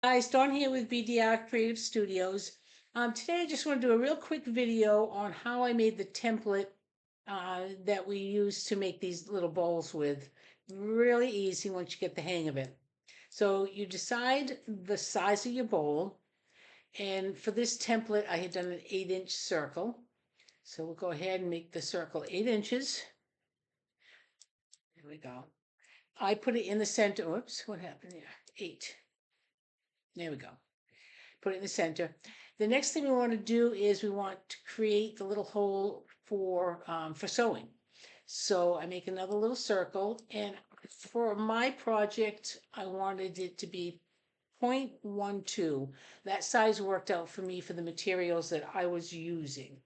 Guys, Dawn here with BDR Creative Studios. Today I just want to do a real quick video on how I made the template that we use to make these little bowls with. Really easy once you get the hang of it. So you decide the size of your bowl, and for this template I had done an 8-inch circle. So we'll go ahead and make the circle 8 inches. There we go. I put it in the center. Oops, what happened there? 8. There we go. Put it in the center. The next thing we want to do is we want to create the little hole for sewing. So I make another little circle, and for my project, I wanted it to be 0.12. That size worked out for me for the materials that I was using.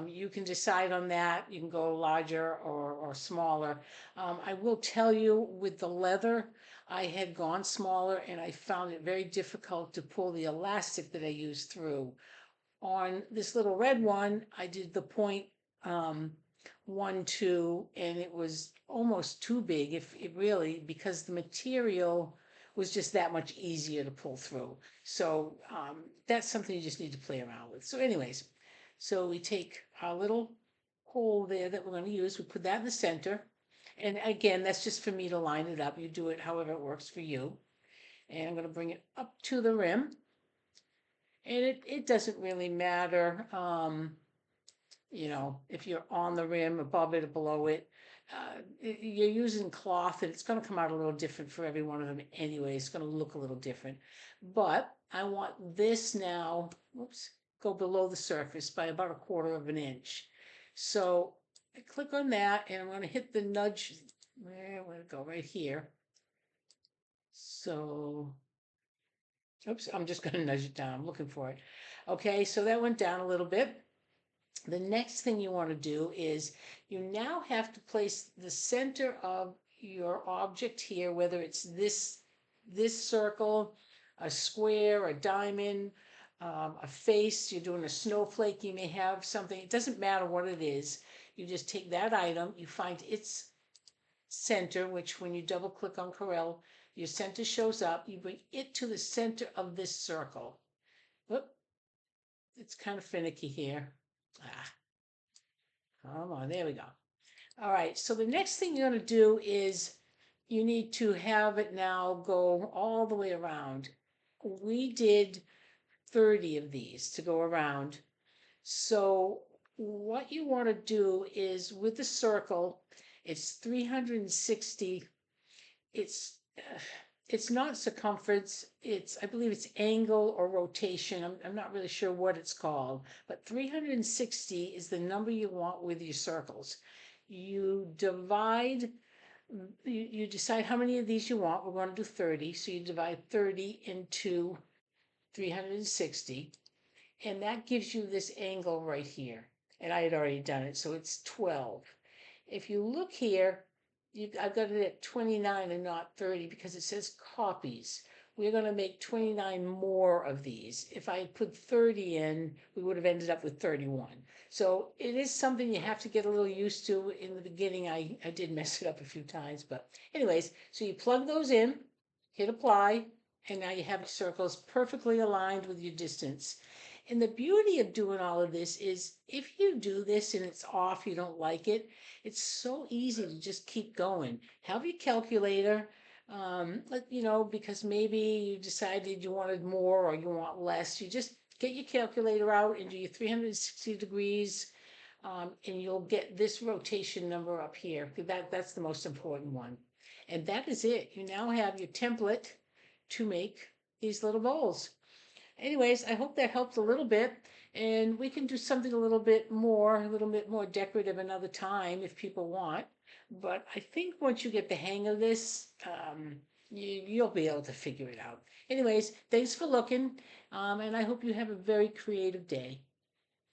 You can decide on that. You can go larger or smaller. I will tell you with the leather, I had gone smaller and I found it very difficult to pull the elastic that I used through. On this little red one, I did the 0.12 and it was almost too big, if it really, because the material was just that much easier to pull through. So that's something you just need to play around with. So anyways, so we take our little hole there that we're going to use, we put that in the center. And again, that's just for me to line it up. You do it however it works for you. And I'm going to bring it up to the rim. And it doesn't really matter, if you're on the rim, above it, or below it. You're using cloth, and it's going to come out a little different for every one of them anyway. It's going to look a little different. But I want this now, oops, go below the surface by about 1/4 of an inch. So I click on that, and I'm going to hit the nudge. Where would it go? Right here. So, oops, I'm just going to nudge it down. I'm looking for it. Okay, so that went down a little bit. The next thing you want to do is you now have to place the center of your object here, whether it's this circle, a square, a diamond, a face, you're doing a snowflake, you may have something, it doesn't matter what it is. You just take that item, you find its center, which when you double click on Corel, your center shows up, you bring it to the center of this circle. Whoop, it's kind of finicky here. Come on, there we go. All right, so the next thing you're going to do is you need to have it now go all the way around. We did 30 of these to go around. So what you want to do is with the circle, it's 360. It's it's not circumference, I believe it's angle or rotation. I'm not really sure what it's called, but 360 is the number you want with your circles. You divide, you decide how many of these you want. We're going to do 30, so you divide 30 into 360, and that gives you this angle right here. And I had already done it, so it's 12. If you look here, I've got it at 29 and not 30 because it says copies. We're going to make 29 more of these. If I had put 30 in, we would have ended up with 31. So it is something you have to get a little used to. In the beginning, I did mess it up a few times. But anyways, so you plug those in, hit apply, and now you have your circles perfectly aligned with your distance. And the beauty of doing all of this is if you do this and it's off, you don't like it, it's so easy to just keep going. Have your calculator, because maybe you decided you wanted more or you want less. You just get your calculator out and do your 360 degrees, and you'll get this rotation number up here. That's the most important one. And that is it. You now have your template to make these little bowls. Anyways, I hope that helped a little bit, and we can do something a little bit more decorative another time if people want. But I think once you get the hang of this, you'll be able to figure it out. Anyways, thanks for looking, and I hope you have a very creative day.